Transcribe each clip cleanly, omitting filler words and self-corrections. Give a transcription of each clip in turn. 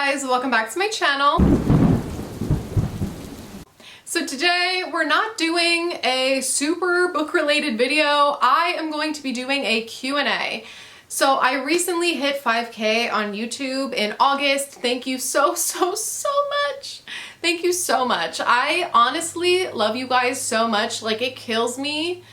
guys, welcome back to my channel. So today we're not doing a super book related video. I am going to be doing a Q&A. So I recently hit 5K on YouTube in August. Thank you so much. Thank you so much. I honestly love you guys so much. Like, it kills me.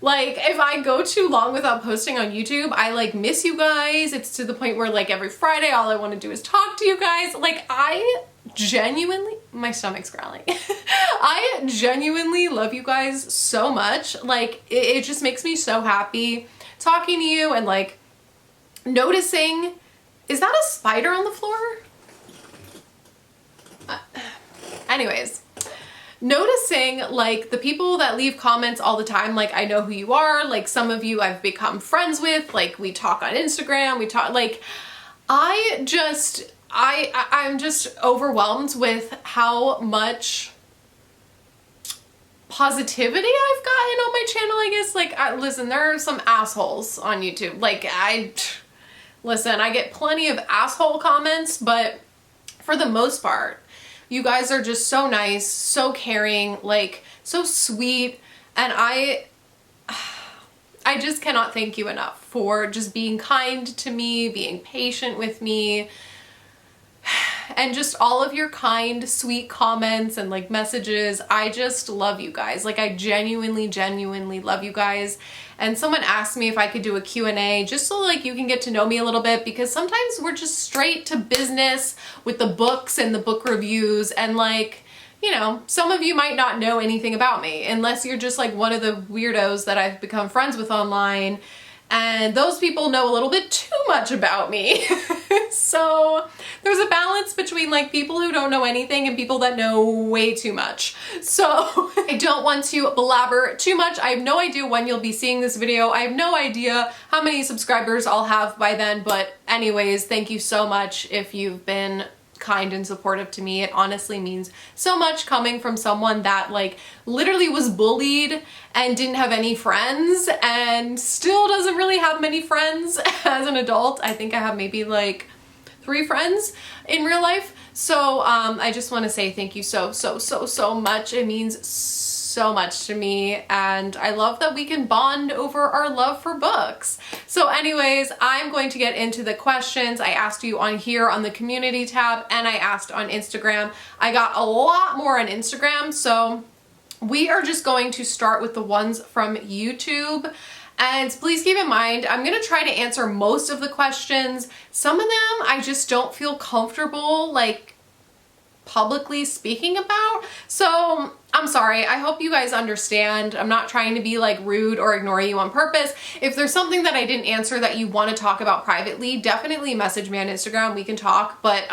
Like, if I go too long without posting on YouTube, I like miss you guys. It's to the point where like every Friday, all I want to do is talk to you guys. Like, I genuinely, my stomach's growling. I genuinely love you guys so much. Like, it just makes me so happy talking to you and like noticing, is that a spider on the floor? Anyways. Noticing like the people that leave comments all the time, like I know who you are, like some of you I've become friends with, like we talk on Instagram, we talk, like I'm just overwhelmed with how much positivity I've gotten on my channel, I guess. Like, listen, there are some assholes on YouTube. Like, listen, I get plenty of asshole comments, but for the most part, you guys are just so nice, so caring, like so sweet, and I just cannot thank you enough for just being kind to me, being patient with me, and just all of your kind, sweet comments and like messages. I just love you guys. Like, I genuinely love you guys. And someone asked me if I could do a Q&A just so like you can get to know me a little bit, because sometimes we're just straight to business with the books and the book reviews, and like, you know, some of you might not know anything about me unless you're just like one of the weirdos that I've become friends with online, and those people know a little bit too much about me. So there's a balance between like people who don't know anything and people that know way too much. So I don't want to blabber too much. I have no idea when you'll be seeing this video. I have no idea how many subscribers I'll have by then, but anyways, thank you so much if you've been kind and supportive to me. It honestly means so much coming from someone that like literally was bullied and didn't have any friends and still doesn't really have many friends as an adult. I think I have maybe like 3 friends in real life. So I just want to say thank you so much. It means so much to me, and I love that we can bond over our love for books. So anyways, I'm going to get into the questions. I asked you on here on the community tab, and I asked on Instagram. I got a lot more on Instagram, so we are just going to start with the ones from YouTube. And please keep in mind, I'm going to try to answer most of the questions. Some of them I just don't feel comfortable like publicly speaking about. So I'm sorry. I hope you guys understand. I'm not trying to be like rude or ignore you on purpose. If there's something that I didn't answer that you want to talk about privately, definitely message me on Instagram. We can talk. But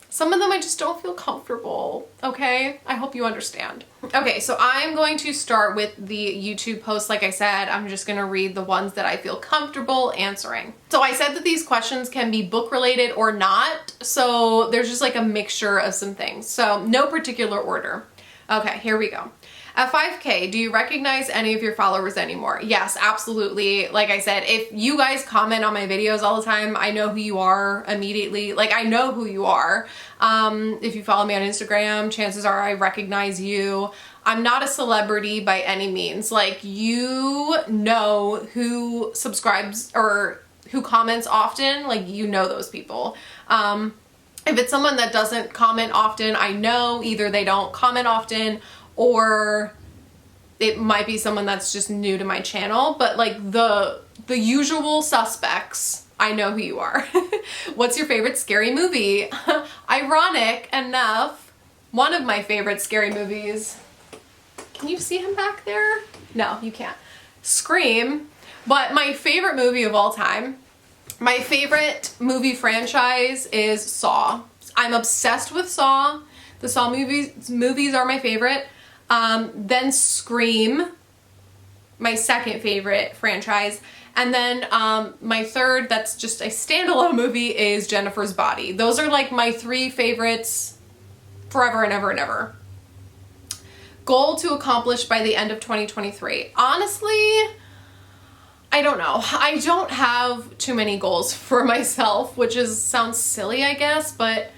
some of them I just don't feel comfortable, okay? I hope you understand. Okay, so I'm going to start with the YouTube post. Like I said, I'm just gonna read the ones that I feel comfortable answering. So I said that these questions can be book related or not, so there's just like a mixture of some things. So no particular order. Okay, here we go. At 5K, do you recognize any of your followers anymore? Yes, absolutely. Like I said, if you guys comment on my videos all the time, I know who you are immediately. Like, I know who you are. If you follow me on Instagram, chances are I recognize you. I'm not a celebrity by any means. Like, you know who subscribes or who comments often, like you know those people. If it's someone that doesn't comment often, I know either they don't comment often or it might be someone that's just new to my channel, but like the usual suspects, I know who you are. What's your favorite scary movie? Ironic enough, one of my favorite scary movies, can you see him back there? No, you can't. Scream. But my favorite movie of all time, my favorite movie franchise is Saw. I'm obsessed with Saw. The Saw movies are my favorite. Then Scream, my second favorite franchise. And then my third, that's just a standalone movie, is Jennifer's Body. Those are like my 3 favorites forever and ever and ever. Goal to accomplish by the end of 2023. Honestly, I don't know. I don't have too many goals for myself, which sounds silly, I guess, but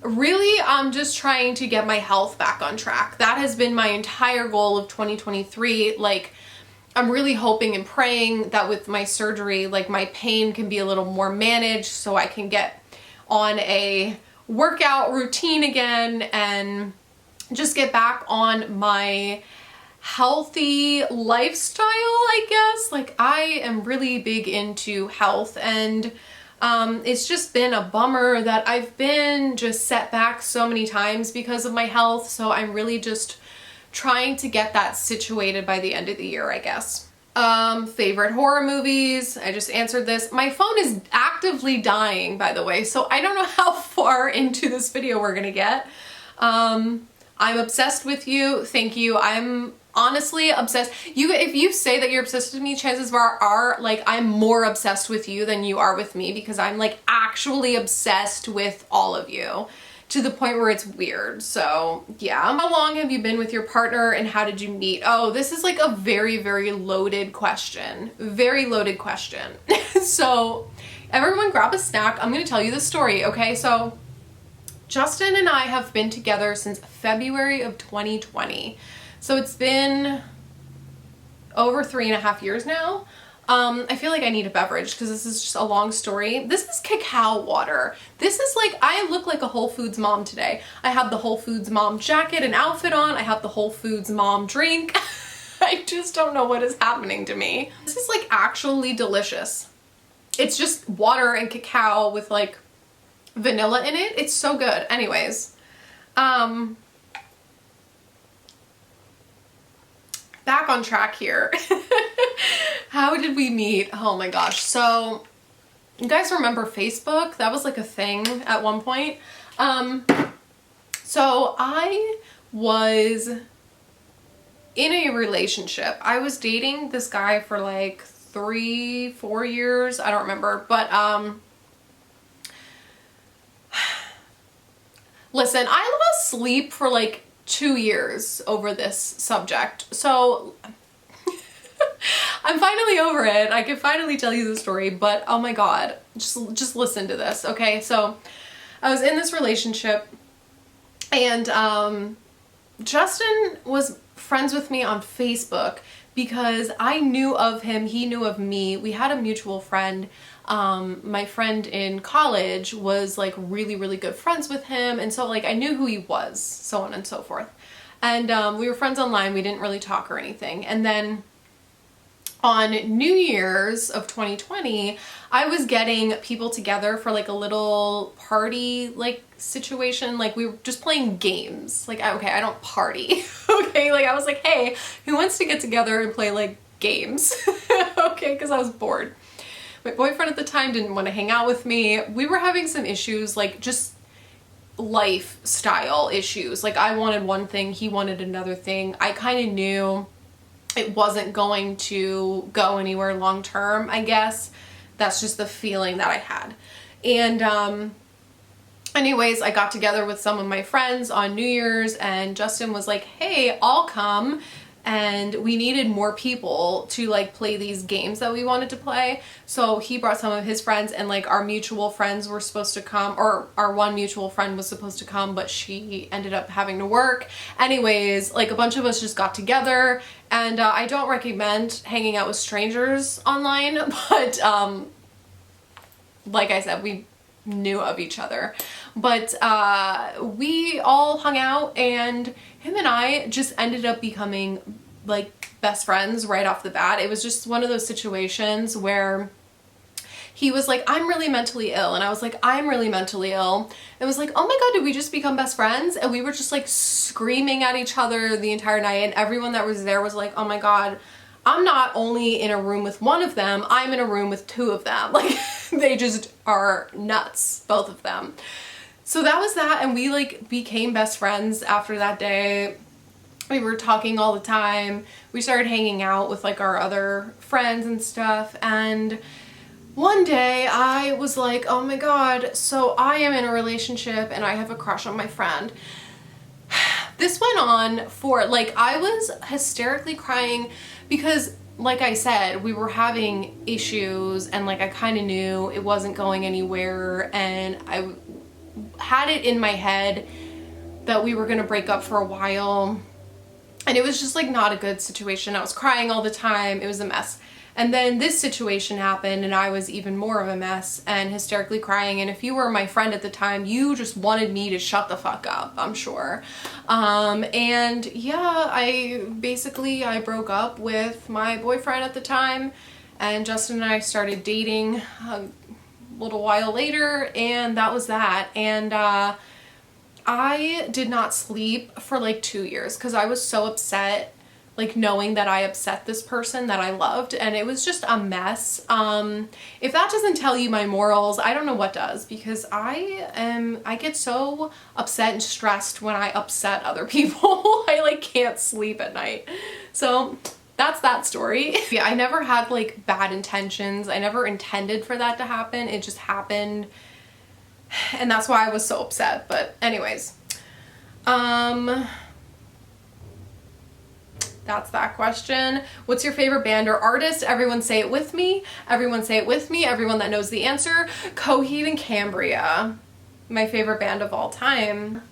really, I'm just trying to get my health back on track. That has been my entire goal of 2023. Like, I'm really hoping and praying that with my surgery, like, my pain can be a little more managed so I can get on a workout routine again and just get back on my healthy lifestyle, I guess. Like, I am really big into health, and it's just been a bummer that I've been just set back so many times because of my health. So I'm really just trying to get that situated by the end of the year, I guess. Favorite horror movies. I just answered this. My phone is actively dying, by the way, so I don't know how far into this video we're gonna get. I'm obsessed with you. Thank you. I'm honestly obsessed. If you say that you're obsessed with me, chances are like I'm more obsessed with you than you are with me, because I'm like actually obsessed with all of you to the point where it's weird. So yeah. How long have you been with your partner and how did you meet? Oh, this is like a very, very loaded question. Very loaded question. So everyone grab a snack. I'm gonna tell you the story, okay? So Justin and I have been together since February of 2020. So it's been over 3.5 years now. I feel like I need a beverage because this is just a long story. This is cacao water. This is like, I look like a Whole Foods mom today. I have the Whole Foods mom jacket and outfit on. I have the Whole Foods mom drink. I just don't know what is happening to me. This is like actually delicious. It's just water and cacao with like vanilla in it. It's so good. Anyways, back on track here. How did we meet? Oh my gosh. So you guys remember Facebook? That was like a thing at one point. So I was in a relationship. I was dating this guy for like 3-4 years. I don't remember, but listen, I lost sleep for like 2 years over this subject. So I'm finally over it. I can finally tell you the story, but oh my God, just listen to this. Okay. So I was in this relationship and, Justin was friends with me on Facebook because I knew of him. He knew of me. We had a mutual friend. My friend in college was like really, really good friends with him. And so like I knew who he was, so on and so forth. And we were friends online. We didn't really talk or anything. And then on New Year's of 2020, I was getting people together for like a little party like situation. Like we were just playing games. Like, okay, I don't party. Okay, like I was like, hey, who wants to get together and play like games? Okay, because I was bored. My boyfriend at the time didn't want to hang out with me. We were having some issues, like just lifestyle issues. Like I wanted one thing, he wanted another thing. I kind of knew it wasn't going to go anywhere long term, I guess. That's just the feeling that I had. And anyways, I got together with some of my friends on New Year's and Justin was like, hey, I'll come. And we needed more people to like play these games that we wanted to play. So he brought some of his friends and like our mutual friends were supposed to come, or our one mutual friend was supposed to come, but she ended up having to work. Anyways, like a bunch of us just got together and I don't recommend hanging out with strangers online, but like I said, we knew of each other. But we all hung out and him and I just ended up becoming like best friends right off the bat. It was just one of those situations where he was like, I'm really mentally ill. And I was like, I'm really mentally ill. It was like, oh my God, did we just become best friends? And we were just like screaming at each other the entire night. And everyone that was there was like, oh my God, I'm not only in a room with one of them, I'm in a room with two of them. Like they just are nuts, both of them. So that was that, and we like became best friends after that day. We were talking all the time. We started hanging out with like our other friends and stuff, and one day I was like, oh my God, so I am in a relationship and I have a crush on my friend. This went on for like, I was hysterically crying because like I said, we were having issues, and like I kind of knew it wasn't going anywhere, and I had it in my head that we were gonna break up for a while, and it was just like not a good situation. I was crying all the time. It was a mess. And then this situation happened, and I was even more of a mess and hysterically crying. And if you were my friend at the time, you just wanted me to shut the fuck up, I'm sure. And yeah, I broke up with my boyfriend at the time, and Justin and I started dating a little while later, and that was that. And I did not sleep for like 2 years because I was so upset, like knowing that I upset this person that I loved, and it was just a mess. If that doesn't tell you my morals, I don't know what does, because I get so upset and stressed when I upset other people. I like can't sleep at night. So that's that story. Yeah, I never had like bad intentions. I never intended for that to happen. It just happened, and that's why I was so upset. But anyways, that's that question. What's your favorite band or artist? Everyone say it with me. Everyone say it with me. Everyone that knows the answer. Coheed and Cambria. My favorite band of all time.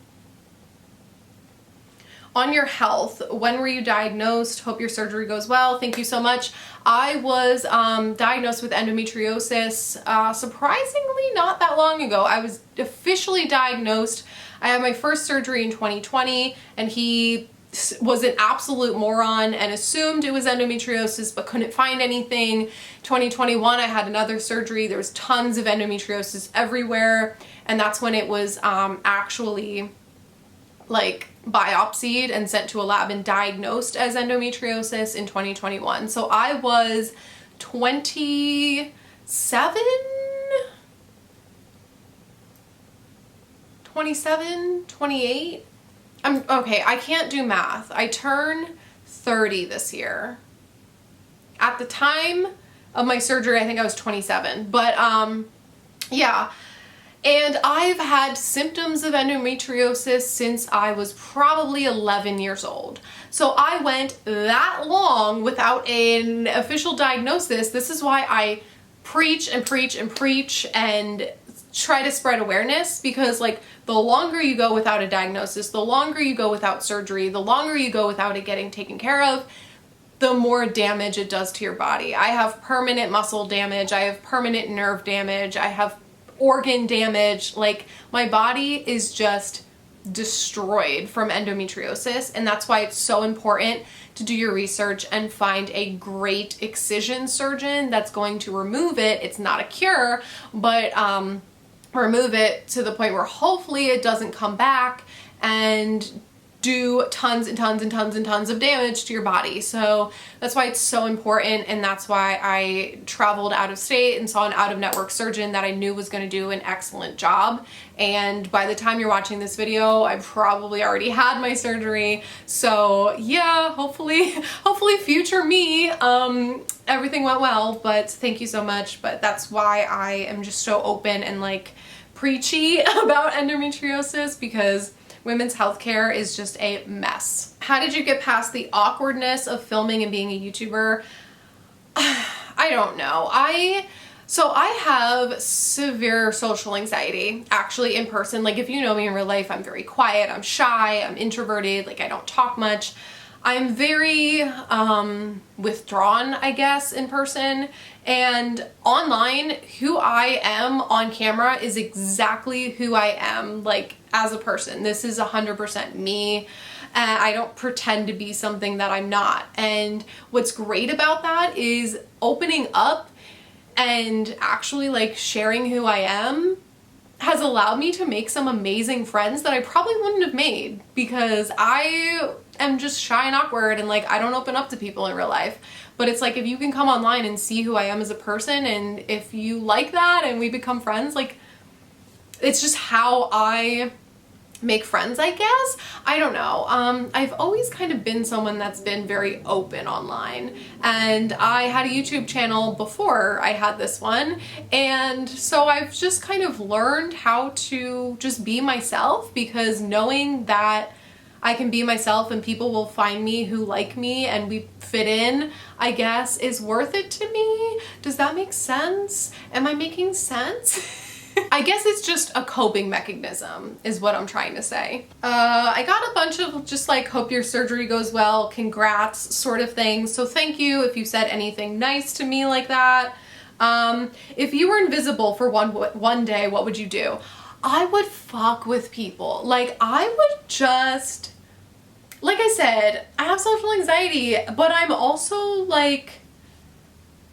On your health, when were you diagnosed? Hope your surgery goes well. Thank you so much. I was diagnosed with endometriosis surprisingly not that long ago. I was officially diagnosed. I had my first surgery in 2020, and he was an absolute moron and assumed it was endometriosis but couldn't find anything. 2021 I had another surgery. There was tons of endometriosis everywhere, and that's when it was actually like biopsied and sent to a lab and diagnosed as endometriosis in 2021. So I was 27, 28. Okay, I can't do math. I turn 30 this year. At the time of my surgery, I think I was 27. But yeah. And I've had symptoms of endometriosis since I was probably 11 years old. So I went that long without an official diagnosis. This is why I preach and preach and preach and try to spread awareness, because like the longer you go without a diagnosis, the longer you go without surgery, the longer you go without it getting taken care of, the more damage it does to your body. I have permanent muscle damage. I have permanent nerve damage. I have organ damage. Like my body is just destroyed from endometriosis, and that's why it's so important to do your research and find a great excision surgeon that's going to remove it. It's not a cure, but remove it to the point where hopefully it doesn't come back and do tons and tons and tons and tons of damage to your body. So that's why it's so important, and that's why I traveled out of state and saw an out-of-network surgeon that I knew was going to do an excellent job. And by the time you're watching this video, I probably already had my surgery. So yeah, hopefully future me, everything went well. But thank you so much. But that's why I am just so open and like preachy about endometriosis, because women's healthcare is just a mess. How did you get past the awkwardness of filming and being a YouTuber? I don't know. So I have severe social anxiety, actually, in person. Like if you know me in real life, I'm very quiet, I'm shy, I'm introverted, like I don't talk much. I'm very withdrawn, I guess, in person. And online, who I am on camera is exactly who I am, like, as a person. This is 100% me. I don't pretend to be something that I'm not. And what's great about that is opening up and actually, like, sharing who I am has allowed me to make some amazing friends that I probably wouldn't have made, because I am just shy and awkward and like I don't open up to people in real life. But it's like if you can come online and see who I am as a person, and if you like that and we become friends, like it's just how I make friends, I guess. I don't know. I've always kind of been someone that's been very open online, and I had a YouTube channel before I had this one, and so I've just kind of learned how to just be myself, because knowing that I can be myself and people will find me who like me and we fit in, I guess, is worth it to me. Does that make sense? Am I making sense? I guess it's just a coping mechanism is what I'm trying to say. I got a bunch of just like, hope your surgery goes well, congrats sort of things. So thank you if you said anything nice to me like that. If you were invisible for one day, what would you do? I would fuck with people. Like, I would just, like I said, I have social anxiety, but I'm also like,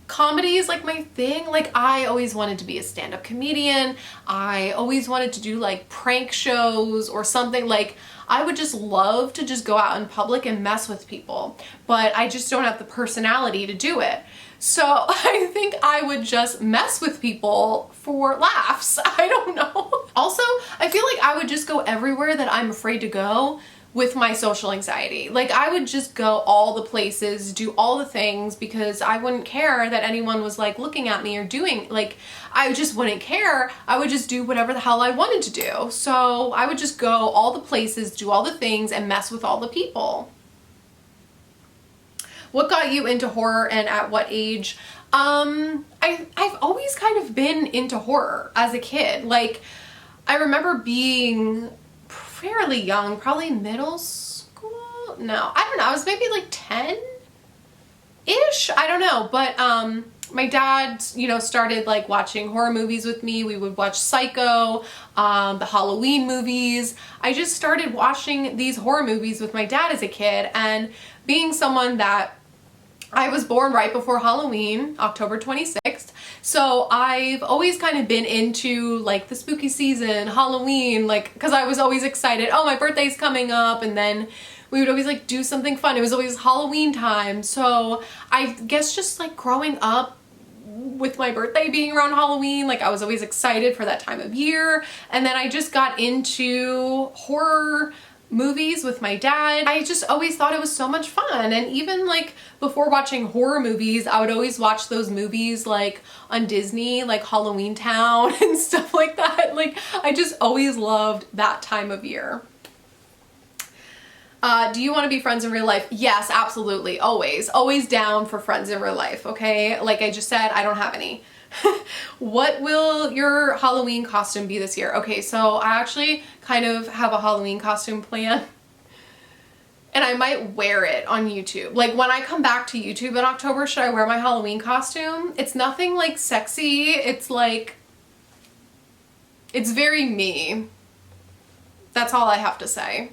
comedy is like my thing. Like, I always wanted to be a stand-up comedian. I always wanted to do like prank shows or something. Like, I would just love to just go out in public and mess with people, but I just don't have the personality to do it. So I think I would just mess with people for laughs. I don't know. Also, I feel like I would just go everywhere that I'm afraid to go with my social anxiety. Like, I would just go all the places, do all the things, because I wouldn't care that anyone was like looking at me or doing, like, I just wouldn't care. I would just do whatever the hell I wanted to do. So I would just go all the places, do all the things, and mess with all the people. What got you into horror and at what age? I've always kind of been into horror as a kid. Like, I remember being fairly young, probably middle school. No, I don't know. I was maybe like 10-ish. I don't know. But my dad, you know, started like watching horror movies with me. We would watch Psycho, the Halloween movies. I just started watching these horror movies with my dad as a kid, and being someone that I was born right before Halloween, October 26th. So I've always kind of been into like the spooky season, Halloween, like, because I was always excited. Oh, my birthday's coming up. And then we would always like do something fun. It was always Halloween time. So I guess just like growing up with my birthday being around Halloween, like I was always excited for that time of year. And then I just got into horror movies with my dad. I just always thought it was so much fun. And even like before watching horror movies, I would always watch those movies like on Disney, like Halloween Town and stuff like that. Like, I just always loved that time of year. Do you want to be friends in real life? Yes, absolutely. Always. Always down for friends in real life, okay? Like I just said, I don't have any. What will your Halloween costume be this year? Okay, so I actually kind of have a Halloween costume plan, and I might wear it on YouTube. Like, when I come back to YouTube in October, should I wear my Halloween costume? It's nothing like sexy. It's like, it's very me. That's all I have to say.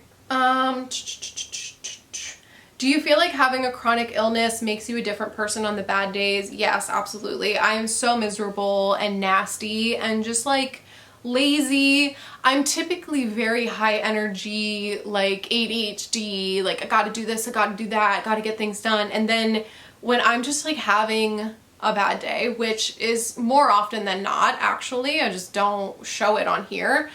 Do you feel like having a chronic illness makes you a different person on the bad days? Yes, absolutely. I am so miserable and nasty and just like lazy. I'm typically very high energy, like ADHD, like I gotta do this, I gotta do that, gotta get things done. And then when I'm just like having a bad day, which is more often than not, actually, I just don't show it on here.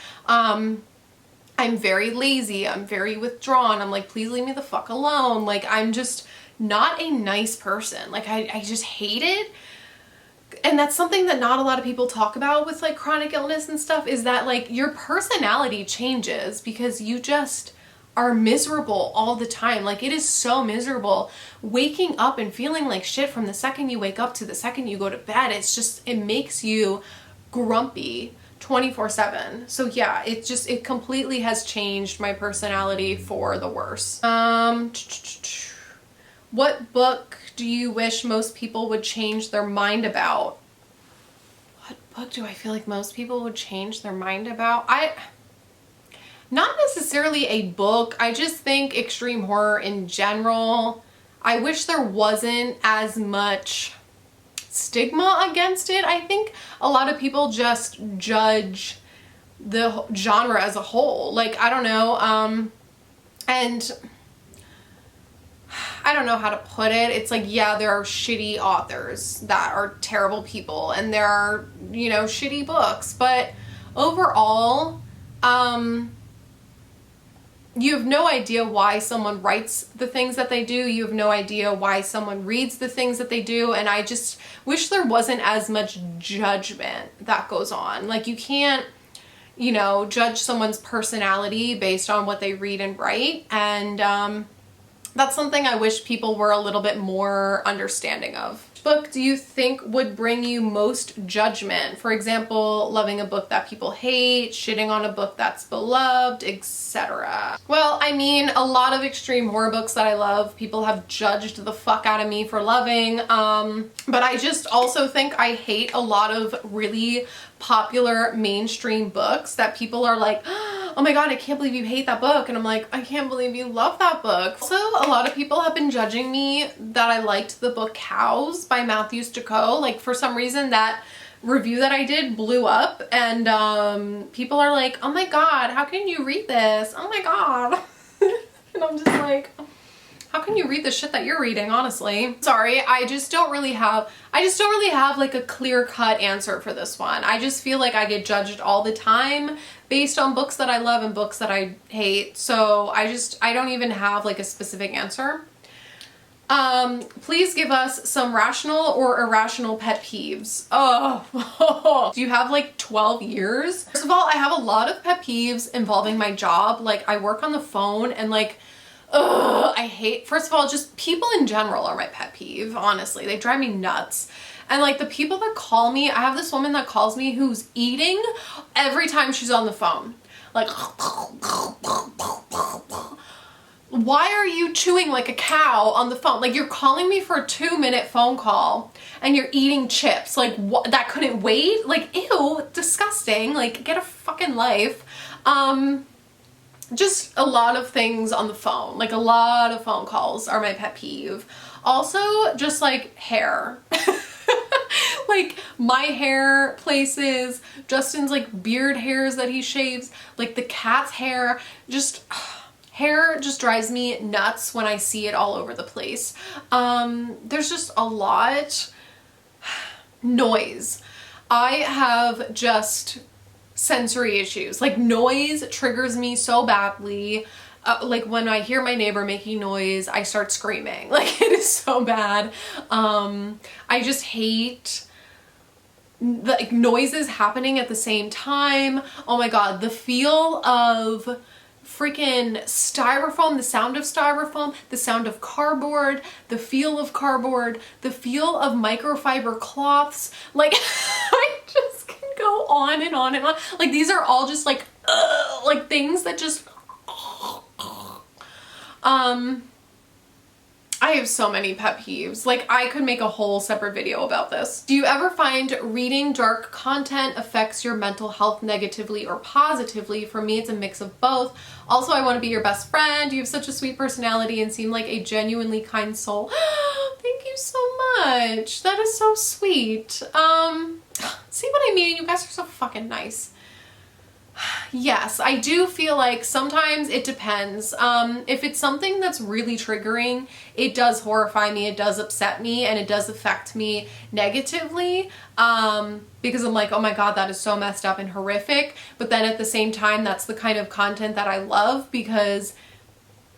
I'm very lazy. I'm very withdrawn. I'm like, please leave me the fuck alone. Like, I'm just not a nice person. Like, I just hate it. And that's something that not a lot of people talk about with like chronic illness and stuff, is that like your personality changes because you just are miserable all the time. Like, it is so miserable waking up and feeling like shit from the second you wake up to the second you go to bed. It's just, it makes you grumpy 24/7. So yeah, it completely has changed my personality for the worse. What book do you wish most people would change their mind about? What book do I feel like most people would change their mind about? Not necessarily a book. I just think extreme horror in general, I wish there wasn't as much stigma against it. I think a lot of people just judge the genre as a whole. Like, I don't know, and I don't know how to put it. It's like, yeah, there are shitty authors that are terrible people, and there are, you know, shitty books, but overall, you have no idea why someone writes the things that they do. You have no idea why someone reads the things that they do. And I just wish there wasn't as much judgment that goes on. Like, you can't you know, judge someone's personality based on what they read and write. And that's something I wish people were a little bit more understanding of. Which book do you think would bring you most judgment? For example, loving a book that people hate, shitting on a book that's beloved, etc. Well, I mean, a lot of extreme horror books that I love, people have judged the fuck out of me for loving. But I just also think I hate a lot of really popular mainstream books that people are like, oh my god, I can't believe you hate that book. And I'm like, I can't believe you love that book. Also, a lot of people have been judging me that I liked the book Cows by Matthew Stokoe. Like, for some reason that review that I did blew up, and people are like, oh my god, how can you read this? Oh my god. And I'm just like, how can you read the shit that you're reading, honestly? Sorry, I just don't really have like a clear-cut answer for this one. I just feel like I get judged all the time based on books that I love and books that I hate. So I don't even have like a specific answer. Please give us some rational or irrational pet peeves. Oh, do you have like 12 years? First of all, I have a lot of pet peeves involving my job. Like, I work on the phone and like, I hate, first of all, just people in general are my pet peeve, honestly. They drive me nuts. And like the people that call me, I have this woman that calls me who's eating every time she's on the phone. Like, why are you chewing like a cow on the phone? Like, you're calling me for a 2-minute phone call and you're eating chips. Like, what? That couldn't wait? Like, ew, disgusting. Like, get a fucking life. Just a lot of things on the phone. Like, a lot of phone calls are my pet peeve. Also, just like hair. Like, my hair places, Justin's like beard hairs that he shaves, like the cat's hair, just hair just drives me nuts when I see it all over the place. There's just a lot. Noise. I have just sensory issues. Like, noise triggers me so badly. Like, when I hear my neighbor making noise, I start screaming. Like, it is so bad. I just hate the noises happening at the same time. Oh my god, the feel of freaking styrofoam, the sound of styrofoam, the sound of cardboard, the feel of cardboard, the feel of microfiber cloths. Like, I just can go on and on and on. Like, these are all just like things that just I have so many pet peeves. Like, I could make a whole separate video about this. Do you ever find reading dark content affects your mental health negatively or positively? For me, it's a mix of both. Also, I want to be your best friend. You have such a sweet personality and seem like a genuinely kind soul. Thank you so much. That is so sweet. See what I mean? You guys are so fucking nice. Yes, I do feel like sometimes it depends. If it's something that's really triggering, it does horrify me, it does upset me, and it does affect me negatively, because I'm like, oh my god, that is so messed up and horrific. But then at the same time, that's the kind of content that I love because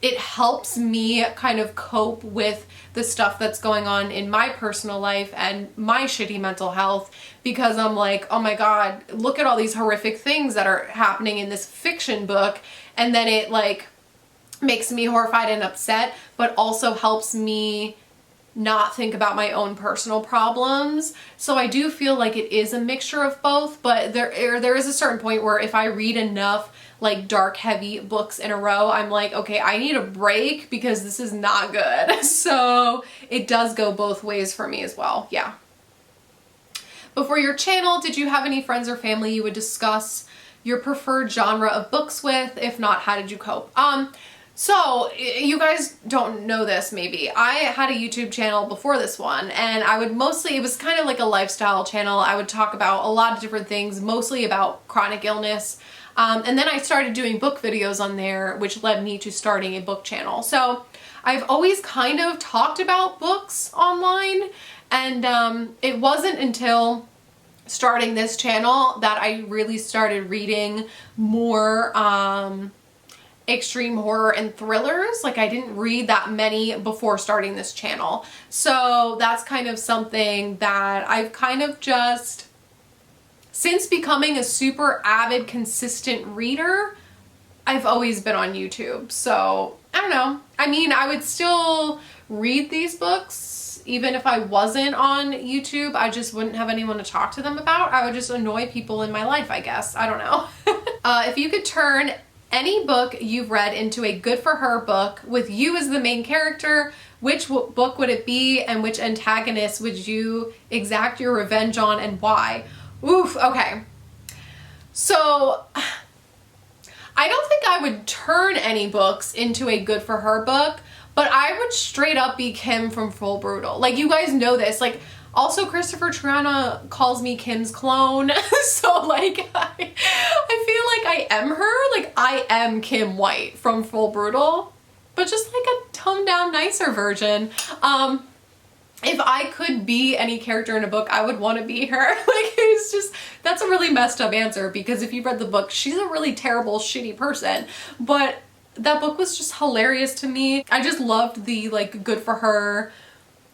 it helps me kind of cope with the stuff that's going on in my personal life and my shitty mental health, because I'm like, oh my god, look at all these horrific things that are happening in this fiction book, and then it like makes me horrified and upset, but also helps me not think about my own personal problems. So I do feel like it is a mixture of both, but there is a certain point where if I read enough like dark, heavy books in a row, I'm like, okay, I need a break because this is not good. So it does go both ways for me as well. Yeah. Before your channel, did you have any friends or family you would discuss your preferred genre of books with? If not, how did you cope? So you guys don't know this maybe. I had a YouTube channel before this one, and I would mostly, it was kind of like a lifestyle channel. I would talk about a lot of different things, mostly about chronic illness. And then I started doing book videos on there, which led me to starting a book channel. So I've always kind of talked about books online, and it wasn't until starting this channel that I really started reading more extreme horror and thrillers. Like, I didn't read that many before starting this channel. So that's kind of something that I've kind of just since becoming a super avid, consistent reader, I've always been on YouTube. So I don't know. I mean, I would still read these books even if I wasn't on YouTube. I just wouldn't have anyone to talk to them about. I would just annoy people in my life, I guess. I don't know. If you could turn any book you've read into a good for her book with you as the main character, which book would it be, and which antagonist would you exact your revenge on and why? Oof, okay. So I don't think I would turn any books into a good for her book, but I would straight up be Kim from Full Brutal. Like, you guys know this. Like, also Christopher Triana calls me Kim's clone. So like, I feel like I am her. Like, I am Kim White from Full Brutal, but just like a toned down, nicer version. If I could be any character in a book, I would want to be her. Like, it's just, that's a really messed up answer, because if you've read the book, she's a really terrible, shitty person. But that book was just hilarious to me. I just loved the like good for her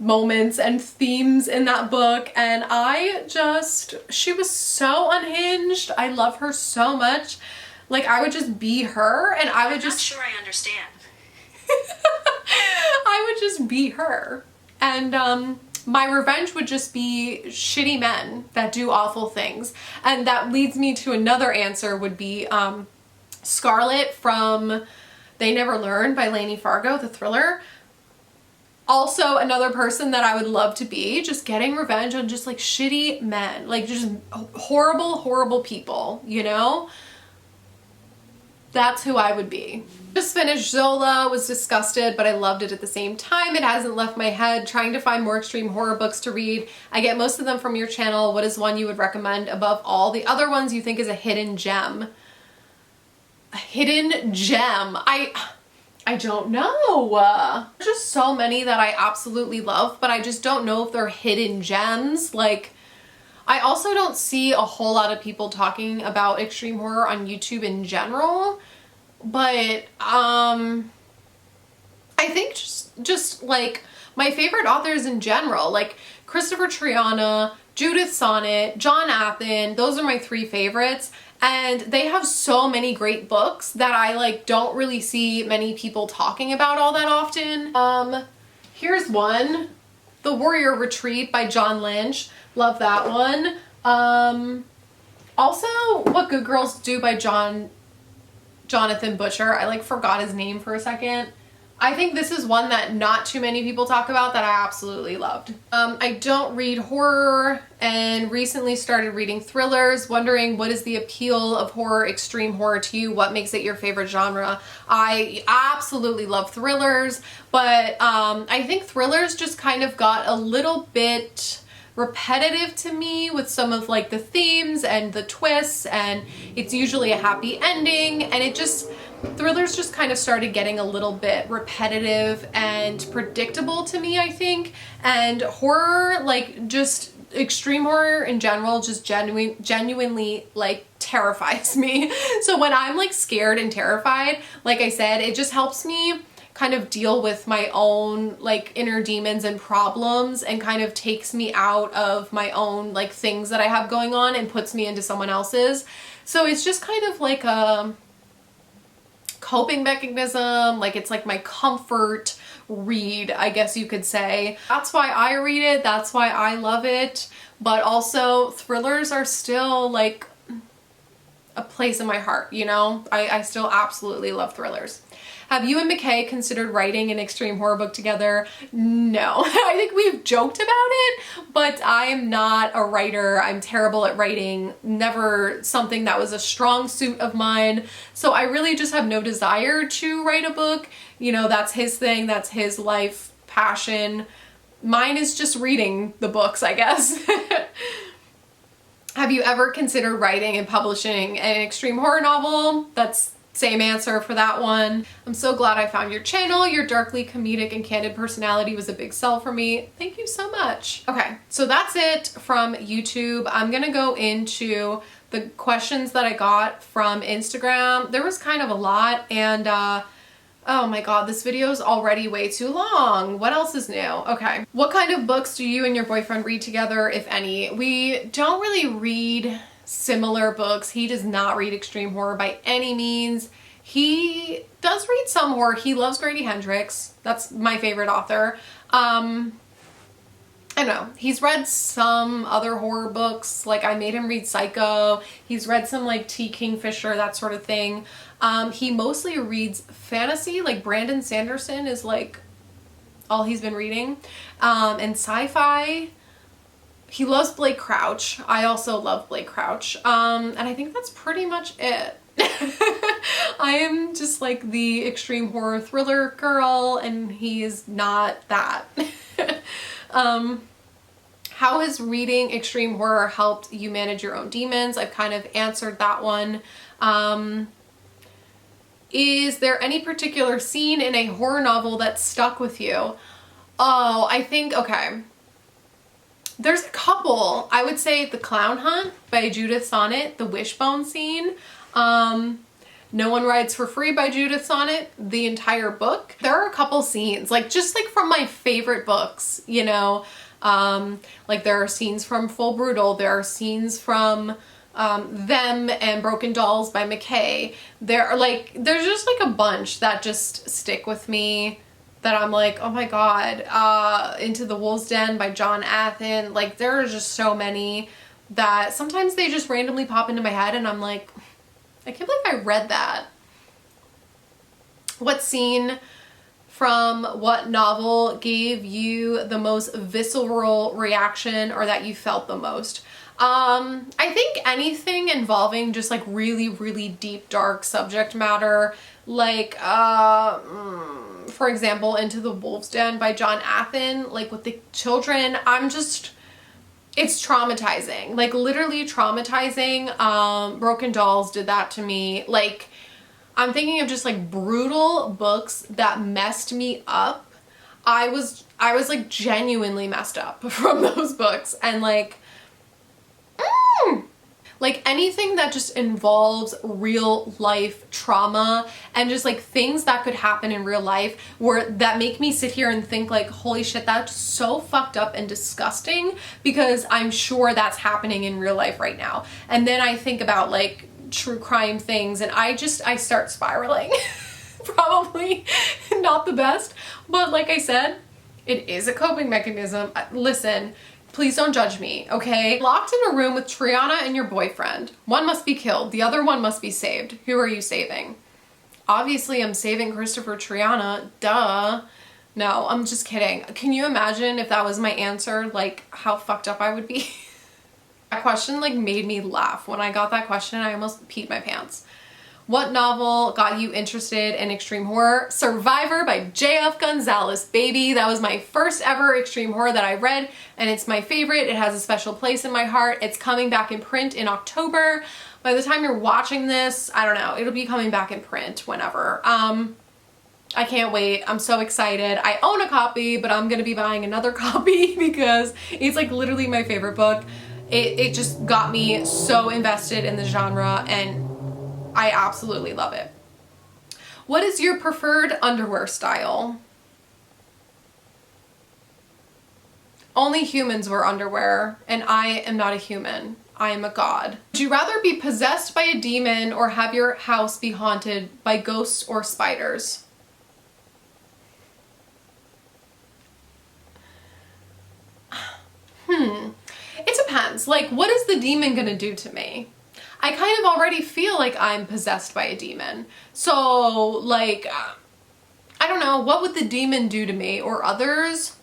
moments and themes in that book, and she was so unhinged. I love her so much. Like, I would just be her, and I would just— I'm not sure I understand. I would just be her. And my revenge would just be shitty men that do awful things. And that leads me to another answer, would be Scarlett from They Never Learn by Lainey Fargo, the thriller. Also another person that I would love to be, just getting revenge on just like shitty men, like just horrible, horrible people, you know? That's who I would be. Just finished Zola, was disgusted, but I loved it at the same time. It hasn't left my head. Trying to find more extreme horror books to read. I get most of them from your channel. What is one you would recommend above all the other ones you think is a hidden gem? A hidden gem. I don't know. There's just so many that I absolutely love, but I just don't know if they're hidden gems. Like, I also don't see a whole lot of people talking about extreme horror on YouTube in general, but I think just like my favorite authors in general, like Christopher Triana, Judith Sonnet, John Athen, those are my three favorites. And they have so many great books that I like don't really see many people talking about all that often. Here's one, The Warrior Retreat by John Lynch. Love that one. Also What Good Girls Do by Jonathan Butcher. I like forgot his name for a second. I think this is one that not too many people talk about that I absolutely loved. I don't read horror and recently started reading thrillers. Wondering, what is the appeal of horror, extreme horror to you? What makes it your favorite genre? I absolutely love thrillers, but I think thrillers just kind of got a little bit repetitive to me with some of like the themes and the twists, and it's usually a happy ending, and thrillers just kind of started getting a little bit repetitive and predictable to me, I think. And horror, like just extreme horror in general, just genuinely like terrifies me. So when I'm like scared and terrified, like I said, it just helps me kind of deal with my own like inner demons and problems, and kind of takes me out of my own like things that I have going on and puts me into someone else's. So it's just kind of like a coping mechanism, like it's like my comfort read, I guess you could say. That's why I read it, that's why I love it, but also thrillers are still like a place in my heart, you know? I still absolutely love thrillers. Have you and McKay considered writing an extreme horror book together? No. I think we've joked about it, but I am not a writer. I'm terrible at writing. Never something that was a strong suit of mine. So I really just have no desire to write a book. You know, that's his thing. That's his life passion. Mine is just reading the books, I guess. Have you ever considered writing and publishing an extreme horror novel? That's same answer for that one. I'm so glad I found your channel. Your darkly comedic and candid personality was a big sell for me. Thank you so much. Okay, so that's it from YouTube. I'm gonna go into the questions that I got from Instagram. There was kind of a lot, and oh my god, this video is already way too long. What else is new? Okay. What kind of books do you and your boyfriend read together, if any? We don't really read similar books. He does not read extreme horror by any means. He does read some horror. He loves Grady Hendrix. That's my favorite author. I don't know. He's read some other horror books. Like I made him read Psycho. He's read some like T. Kingfisher, that sort of thing. He mostly reads fantasy. Like Brandon Sanderson is like all he's been reading. And sci-fi. He loves Blake Crouch. I also love Blake Crouch. And I think that's pretty much it. I am just like the extreme horror thriller girl, and he is not that. How has reading extreme horror helped you manage your own demons? I've kind of answered that one. Is there any particular scene in a horror novel that stuck with you? Oh, I think, okay. There's a couple. I would say The Clown Hunt by Judith Sonnet, the wishbone scene. No One Rides for Free by Judith Sonnet, the entire book. There are a couple scenes, like just like from my favorite books, you know, like there are scenes from Full Brutal, there are scenes from Them and Broken Dolls by McKay. There's just like a bunch that just stick with me that I'm like, oh my God, Into the Wolf's Den by John Athen. Like there are just so many that sometimes they just randomly pop into my head and I'm like, I can't believe I read that. What scene from what novel gave you the most visceral reaction or that you felt the most? I think anything involving just like really, really deep, dark subject matter, like, for example, Into the Wolf's Den by John Athen, like with the children, it's traumatizing, like literally traumatizing. Broken Dolls did that to me. Like, I'm thinking of just like brutal books that messed me up. I was like genuinely messed up from those books, and like anything that just involves real life trauma and just like things that could happen in real life that make me sit here and think like, holy shit, that's so fucked up and disgusting, because I'm sure that's happening in real life right now. And then I think about like true crime things and I start spiraling. Probably not the best, but like I said, it is a coping mechanism. Listen, please don't judge me, okay? Locked in a room with Triana and your boyfriend. One must be killed, the other one must be saved. Who are you saving? Obviously, I'm saving Christopher Triana, duh. No, I'm just kidding. Can you imagine if that was my answer, like how fucked up I would be? That question like made me laugh. When I got that question, I almost peed my pants. What novel got you interested in extreme horror? Survivor by J.F. Gonzalez, baby. That was my first ever extreme horror that I read, and it's my favorite. It has a special place in my heart. It's coming back in print in October. By the time you're watching this, I don't know, it'll be coming back in print whenever. I can't wait. I'm so excited. I own a copy, but I'm gonna be buying another copy because it's like literally my favorite book. It just got me so invested in the genre, and I absolutely love it. What is your preferred underwear style? Only humans wear underwear, and I am not a human. I am a god. Would you rather be possessed by a demon or have your house be haunted by ghosts or spiders? It depends. Like, what is the demon gonna do to me? I kind of already feel like I'm possessed by a demon. So, like, I don't know, what would the demon do to me or others?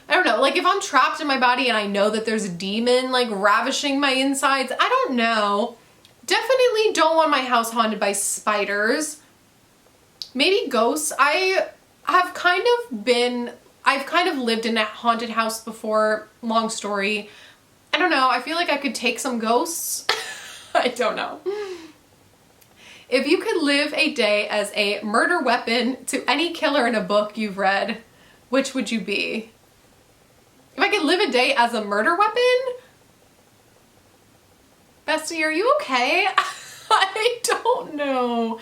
I don't know, like if I'm trapped in my body and I know that there's a demon like ravishing my insides, I don't know. Definitely don't want my house haunted by spiders. Maybe ghosts. I've kind of lived in a haunted house before, long story. I don't know, I feel like I could take some ghosts. I don't know. If you could live a day as a murder weapon to any killer in a book you've read, which would you be? If I could live a day as a murder weapon? Bestie, are you okay? I don't know.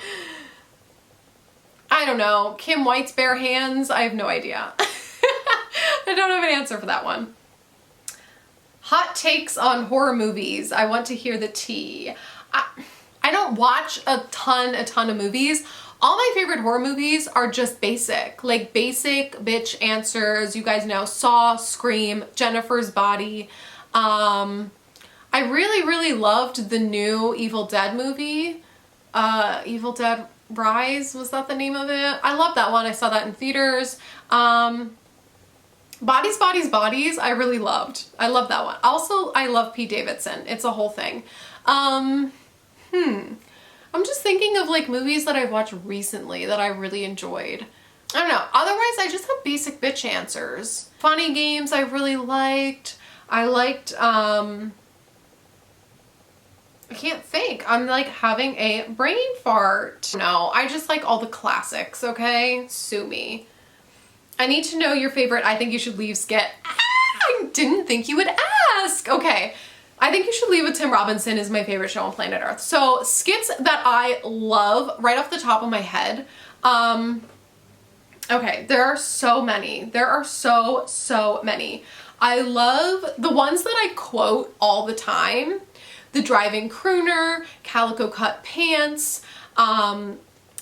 I don't know. Kim White's bare hands? I have no idea. I don't have an answer for that one. Hot takes on horror movies. I want to hear the tea. I don't watch a ton of movies. All my favorite horror movies are just basic, like basic bitch answers. You guys know Saw, Scream, Jennifer's Body. I really loved the new Evil Dead movie. Evil Dead Rise, was that the name of it? I love that one. I saw that in theaters. Bodies, Bodies, Bodies, I really loved. I love that one. Also, I love Pete Davidson. It's a whole thing. I'm just thinking of like movies that I've watched recently that I really enjoyed. I don't know. Otherwise, I just have basic bitch answers. Funny Games I really liked. I liked, I can't think. I'm like having a brain fart. No, I just like all the classics, okay? Sue me. I need to know your favorite I Think You Should Leave skit. I didn't think you would ask. Okay. I Think You Should Leave with Tim Robinson is my favorite show on planet Earth. So skits that I love right off the top of my head. Okay, there are so many. There are so many. I love the ones that I quote all the time. The Driving Crooner, Calico Cut Pants. Oh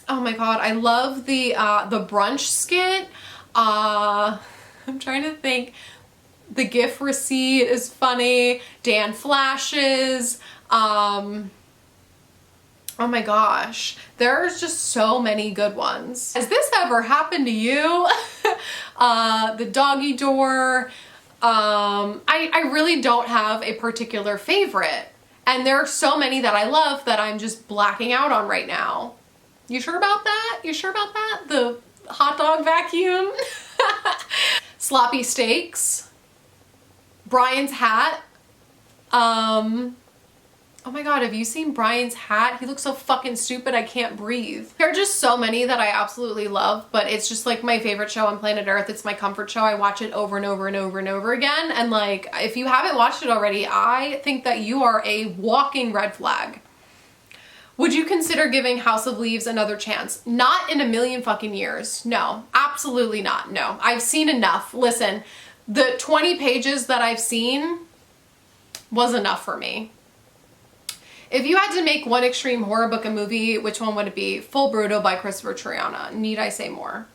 my God, I love the brunch skit. I'm trying to think. The gift receipt is funny. Dan Flashes. Oh my gosh. There's just so many good ones. Has this ever happened to you? The doggy door. I really don't have a particular favorite. And there are so many that I love that I'm just blacking out on right now. You sure about that? You sure about that? The hot dog vacuum? Sloppy Steaks. Brian's hat. Oh my God, have you seen Brian's hat? He looks so fucking stupid, I can't breathe. There are just so many that I absolutely love, but it's just like my favorite show on planet Earth. It's my comfort show. I watch it over and over and over and over again. And like, if you haven't watched it already, I think that you are a walking red flag. Would you consider giving House of Leaves another chance? Not in a million fucking years. No, absolutely not. No, I've seen enough. Listen, the 20 pages that I've seen was enough for me. If you had to make one extreme horror book a movie, which one would it be? Full Brutal by Christopher Triana. Need I say more?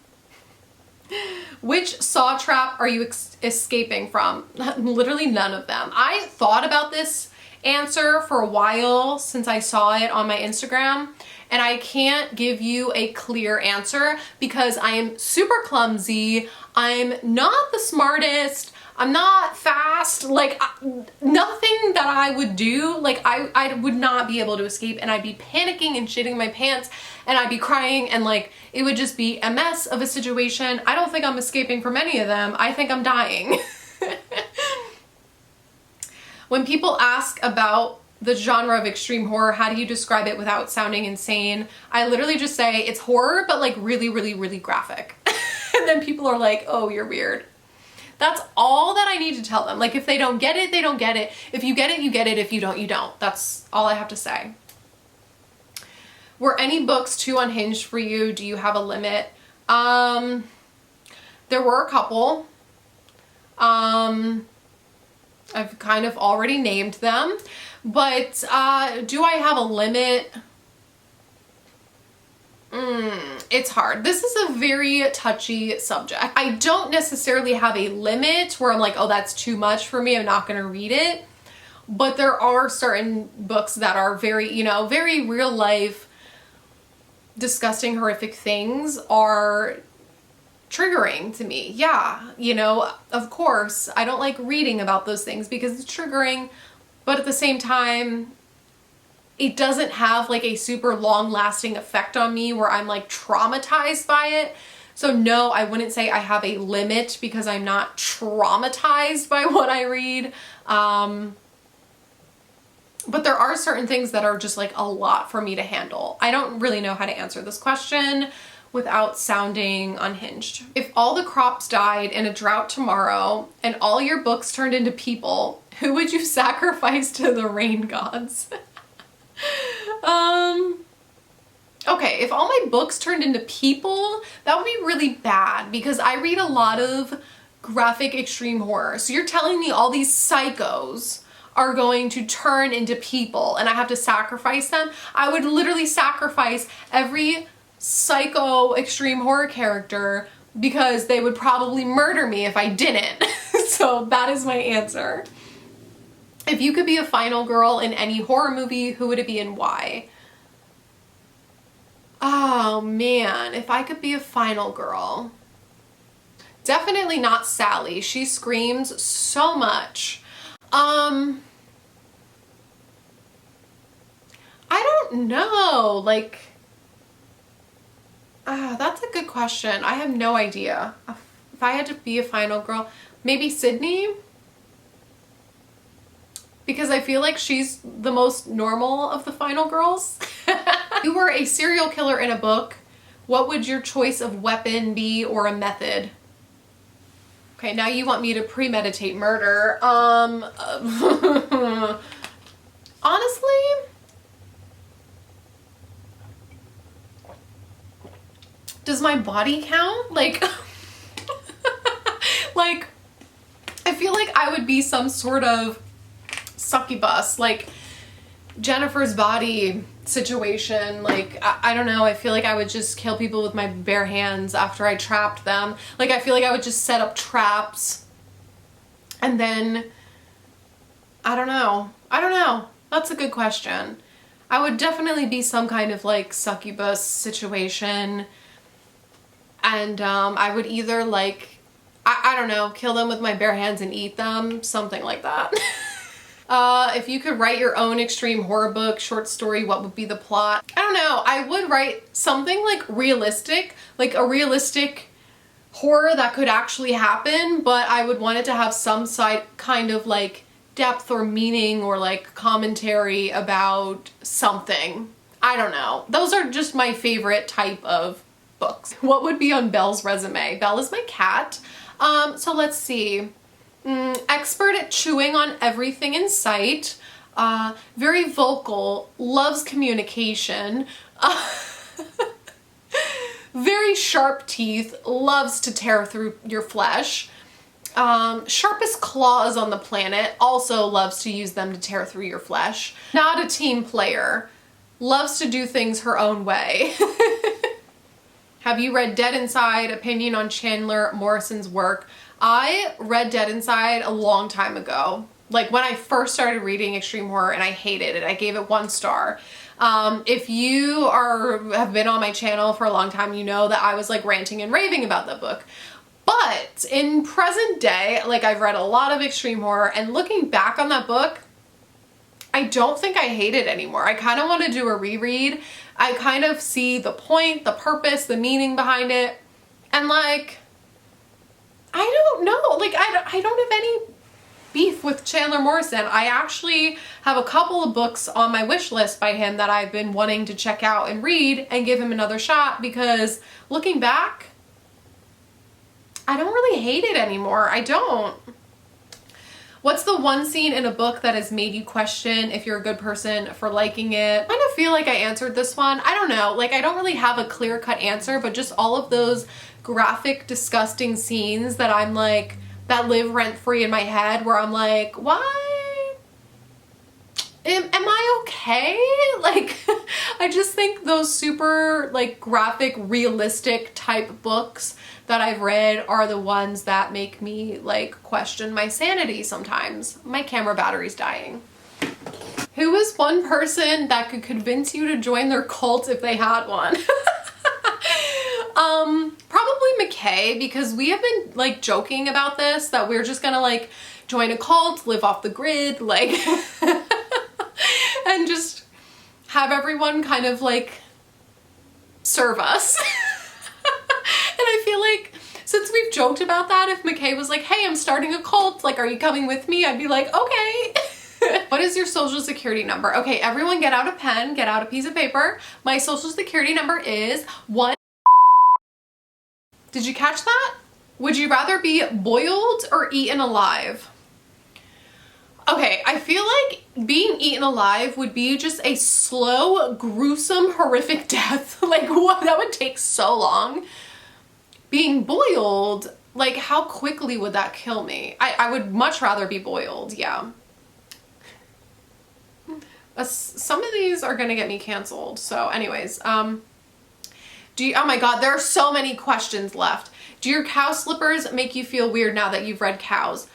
Which saw trap are you escaping from? Literally none of them. I thought about this answer for a while since I saw it on my Instagram, and I can't give you a clear answer because I am super clumsy. I'm not the smartest. I'm not fast. Like, nothing that I would do, like I would not be able to escape, and I'd be panicking and shitting my pants, and I'd be crying, and like it would just be a mess of a situation. I don't think I'm escaping from any of them. I think I'm dying. When people ask about the genre of extreme horror, how do you describe it without sounding insane? I literally just say it's horror, but like really graphic. And then people are like, oh, you're weird. That's all that I need to tell them. Like, if they don't get it, they don't get it. If you get it, you get it. If you don't, you don't. That's all I have to say. Were any books too unhinged for you? Do you have a limit? There were a couple. I've kind of already named them. But do I have a limit? It's hard. This is a very touchy subject. I don't necessarily have a limit where I'm like, oh, that's too much for me, I'm not going to read it. But there are certain books that are very, you know, very real life, disgusting, horrific things are triggering to me. Yeah, you know, of course, I don't like reading about those things because it's triggering, but at the same time, it doesn't have like a super long lasting effect on me where I'm like traumatized by it. So no, I wouldn't say I have a limit because I'm not traumatized by what I read. But there are certain things that are just like a lot for me to handle. I don't really know how to answer this question without sounding unhinged. If all the crops died in a drought tomorrow and all your books turned into people, who would you sacrifice to the rain gods? Okay, if all my books turned into people, that would be really bad because I read a lot of graphic extreme horror. So you're telling me all these psychos are going to turn into people and I have to sacrifice them? I would literally sacrifice every psycho extreme horror character because they would probably murder me if I didn't. So that is my answer. If you could be a final girl in any horror movie, who would it be and why? Oh man, if I could be a final girl. Definitely not Sally. She screams so much. I don't know, like, that's a good question. I have no idea. If I had to be a final girl, maybe Sydney? Because I feel like she's the most normal of the final girls. If you were a serial killer in a book, what would your choice of weapon be or a method? Okay, now you want me to premeditate murder. Honestly, does my body count? Like, like, I feel like I would be some sort of succubus, like Jennifer's Body situation. Like, I don't know, I feel like I would just kill people with my bare hands after I trapped them. Like, I feel like I would just set up traps and then, I don't know. That's a good question. I would definitely be some kind of like succubus situation, and I would either like, I don't know, kill them with my bare hands and eat them, something like that. If you could write your own extreme horror book, short story, what would be the plot? I don't know. I would write something like realistic, like a realistic horror that could actually happen, but I would want it to have some side kind of like depth or meaning or like commentary about something. I don't know. Those are just my favorite type of books. What would be on Belle's resume? Belle is my cat. So let's see. Expert at chewing on everything in sight, very vocal, loves communication, very sharp teeth, loves to tear through your flesh, sharpest claws on the planet, also loves to use them to tear through your flesh, not a team player, loves to do things her own way. Have you read Dead Inside? Opinion on Chandler Morrison's work. I read Dead Inside a long time ago, like when I first started reading extreme horror, and I hated it. I gave it 1 star. If you have been on my channel for a long time, you know that I was like ranting and raving about that book. But in present day, like I've read a lot of extreme horror, and looking back on that book, I don't think I hate it anymore. I kind of want to do a reread. I kind of see the point, the purpose, the meaning behind it, and like, I don't know, like I don't have any beef with Chandler Morrison. I actually have a couple of books on my wish list by him that I've been wanting to check out and read and give him another shot, because looking back, I don't really hate it anymore. I don't. What's the one scene in a book that has made you question if you're a good person for liking it? I kind of feel like I answered this one. I don't know, like I don't really have a clear-cut answer, but just all of those graphic, disgusting scenes that I'm like, that live rent-free in my head, where I'm like, why? Am I okay? Like, I just think those super like graphic, realistic type books that I've read are the ones that make me like question my sanity sometimes. My camera battery's dying. Who is one person that could convince you to join their cult if they had one? Probably McKay, because we have been like joking about this, that we're just gonna like join a cult, live off the grid, like, and just have everyone kind of like serve us. And I feel like since we've joked about that, if McKay was like, hey, I'm starting a cult, like, are you coming with me? I'd be like, okay. What is your social security number? Okay, everyone get out a pen, get out a piece of paper. My social security number is 1. Did you catch that? Would you rather be boiled or eaten alive? Okay, I feel like being eaten alive would be just a slow, gruesome, horrific death. Like, what? That would take so long. Being boiled, Like, how quickly would that kill me? I would much rather be boiled, yeah. Some of these are gonna get me canceled. So anyways, oh my God, there are so many questions left. Do your cow slippers make you feel weird now that you've read Cows?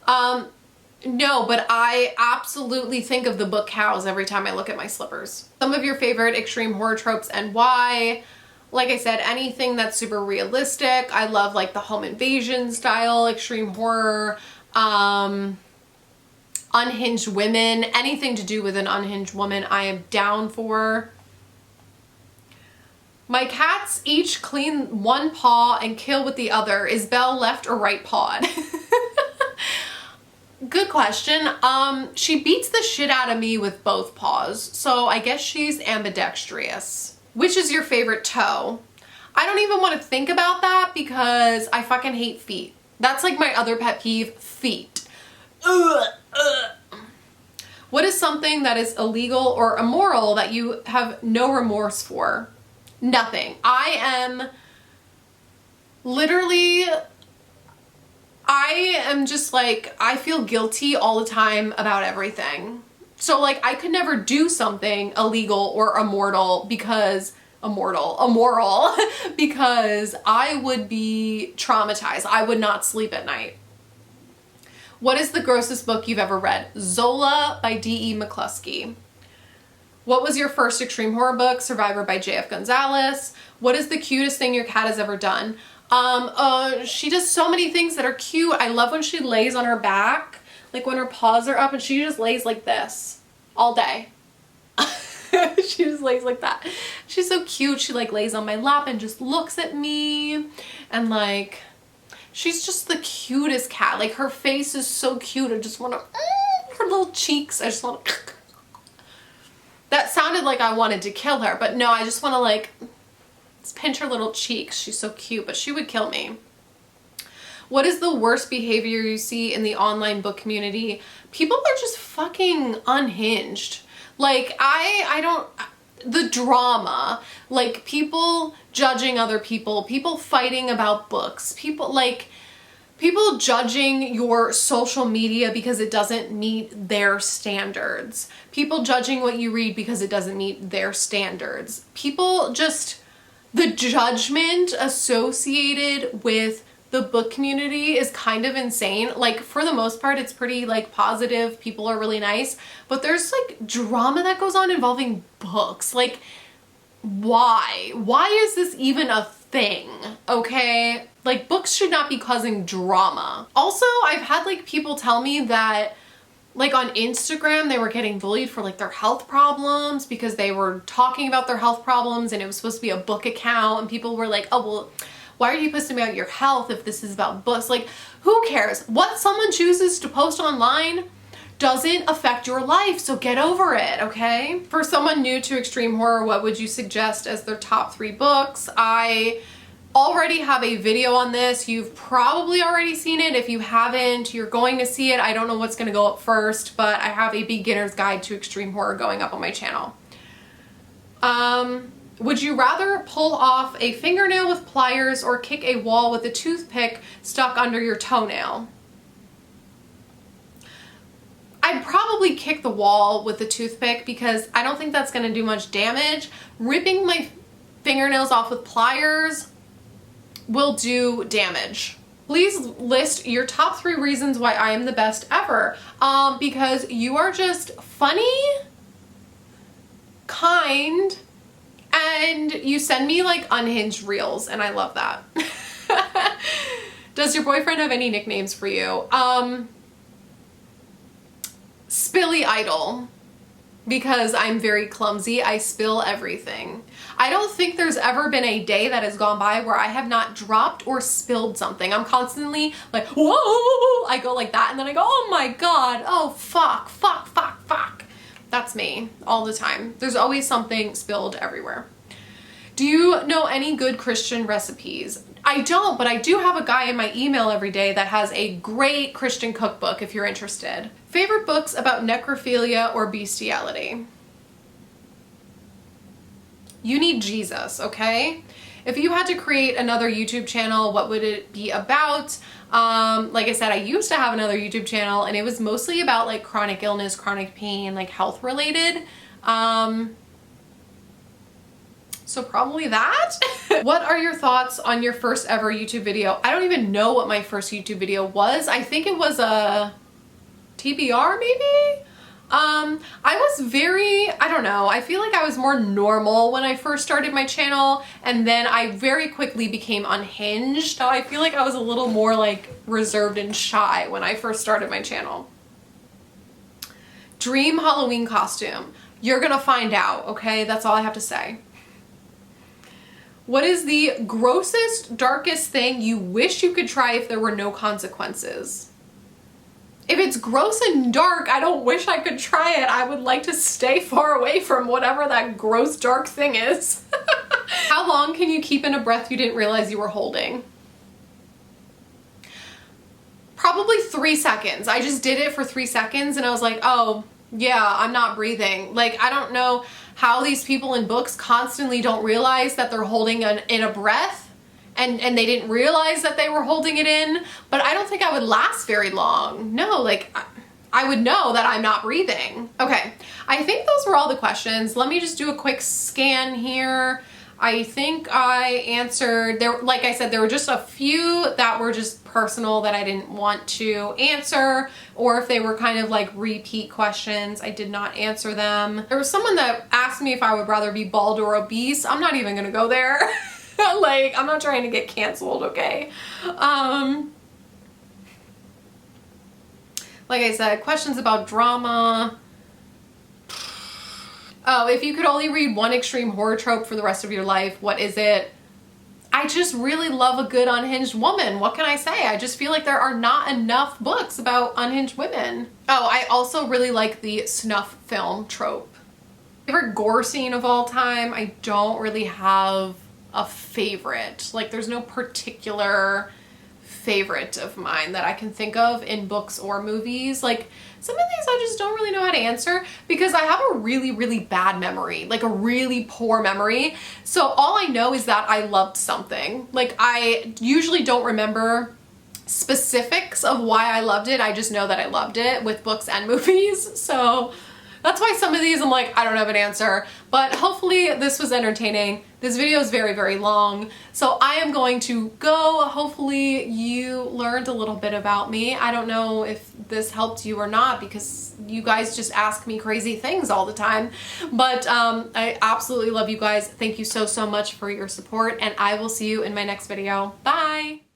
No, but I absolutely think of the book Cows every time I look at my slippers. Some of your favorite extreme horror tropes and why? Like I said, anything that's super realistic. I love like the home invasion style extreme horror. Unhinged women, anything to do with an unhinged woman, I am down for. My cats each clean one paw and kill with the other. Is Belle left or right pawed? Good question. She beats the shit out of me with both paws, so I guess she's ambidextrous. Which is your favorite toe? I don't even want to think about that because I fucking hate feet. That's like my other pet peeve, feet. Ugh. What is something that is illegal or immoral that you have no remorse for? Nothing. I am literally, I am just like, I feel guilty all the time about everything. So like I could never do something illegal or immoral because because I would be traumatized. I would not sleep at night. What is the grossest book you've ever read? Zola by D.E. McCluskey. What was your first extreme horror book? Survivor by J.F. Gonzalez. What is the cutest thing your cat has ever done? She does so many things that are cute. I love when she lays on her back, like when her paws are up and she just lays like this all day. She just lays like that. She's so cute. She like lays on my lap and just looks at me and like, she's just the cutest cat. Like her face is so cute. I just want to, her little cheeks. I just want to, that sounded like I wanted to kill her, but no, I just want to like pinch her little cheeks. She's so cute, but she would kill me. What is the worst behavior you see in the online book community? People are just fucking unhinged. Like I don't, the drama, like people judging other people, people fighting about books, people judging your social media because it doesn't meet their standards, people judging what you read because it doesn't meet their standards, people just, the judgment associated with the book community is kind of insane. Like for the most part, it's pretty like positive. People are really nice, but there's like drama that goes on involving books. Like why? Why is this even a thing? Okay. Like books should not be causing drama. Also, I've had like people tell me that like on Instagram, they were getting bullied for like their health problems because they were talking about their health problems and it was supposed to be a book account and people were like, oh, well, why are you posting about your health if this is about books? Like, who cares? What someone chooses to post online doesn't affect your life, so get over it, okay? For someone new to extreme horror, what would you suggest as their top 3 books? I already have a video on this. You've probably already seen it. If you haven't, you're going to see it. I don't know what's gonna go up first, but I have a beginner's guide to extreme horror going up on my channel. Would you rather pull off a fingernail with pliers or kick a wall with a toothpick stuck under your toenail? I'd probably kick the wall with the toothpick because I don't think that's going to do much damage. Ripping my fingernails off with pliers will do damage. Please list your top 3 reasons why I am the best ever. Because you are just funny, kind, and you send me like unhinged reels and I love that. Does your boyfriend have any nicknames for you? Spilly Idol, because I'm very clumsy. I spill everything. I don't think there's ever been a day that has gone by where I have not dropped or spilled something. I'm constantly like, whoa, I go like that and then I go, oh my God, oh fuck, fuck, fuck, fuck. That's me all the time. There's always something spilled everywhere. Do you know any good Christian recipes? I don't, but I do have a guy in my email every day that has a great Christian cookbook if you're interested. Favorite books about necrophilia or bestiality? You need Jesus, okay? If you had to create another YouTube channel, what would it be about? Like I said, I used to have another YouTube channel and it was mostly about like chronic illness, chronic pain, like health related. So probably that. What are your thoughts on your first ever YouTube video? I don't even know what my first YouTube video was. I think it was a TBR maybe? I was I don't know, I feel like I was more normal when I first started my channel, and then I very quickly became unhinged. So I feel like I was a little more like reserved and shy when I first started my channel. Dream Halloween costume. You're gonna find out, okay? That's all I have to say. What is the grossest, darkest thing you wish you could try if there were no consequences? If it's gross and dark, I don't wish I could try it. I would like to stay far away from whatever that gross, dark thing is. How long can you keep in a breath you didn't realize you were holding? Probably 3 seconds. I just did it for 3 seconds and I was like, oh, yeah, I'm not breathing. Like, I don't know how these people in books constantly don't realize that they're holding in a breath. And they didn't realize that they were holding it in, but I don't think I would last very long. No, like I would know that I'm not breathing. Okay, I think those were all the questions. Let me just do a quick scan here. I think I answered, like I said, there were just a few that were just personal that I didn't want to answer, or if they were kind of like repeat questions, I did not answer them. There was someone that asked me if I would rather be bald or obese. I'm not even gonna go there. Like, I'm not trying to get canceled, okay? Like I said, questions about drama. Oh, if you could only read one extreme horror trope for the rest of your life, what is it? I just really love a good unhinged woman. What can I say? I just feel like there are not enough books about unhinged women. Oh, I also really like the snuff film trope. Favorite gore scene of all time? I don't really have a favorite. Like, there's no particular favorite of mine that I can think of in books or movies. Like, some of these I just don't really know how to answer because I have a really, really bad memory, like a really poor memory. So all I know is that I loved something. Like, I usually don't remember specifics of why I loved it. I just know that I loved it with books and movies. So that's why some of these I'm like, I don't have an answer, but hopefully this was entertaining. This video is very, very long, so I am going to go. Hopefully you learned a little bit about me. I don't know if this helped you or not because you guys just ask me crazy things all the time, but I absolutely love you guys. Thank you so, so much for your support, and I will see you in my next video. Bye!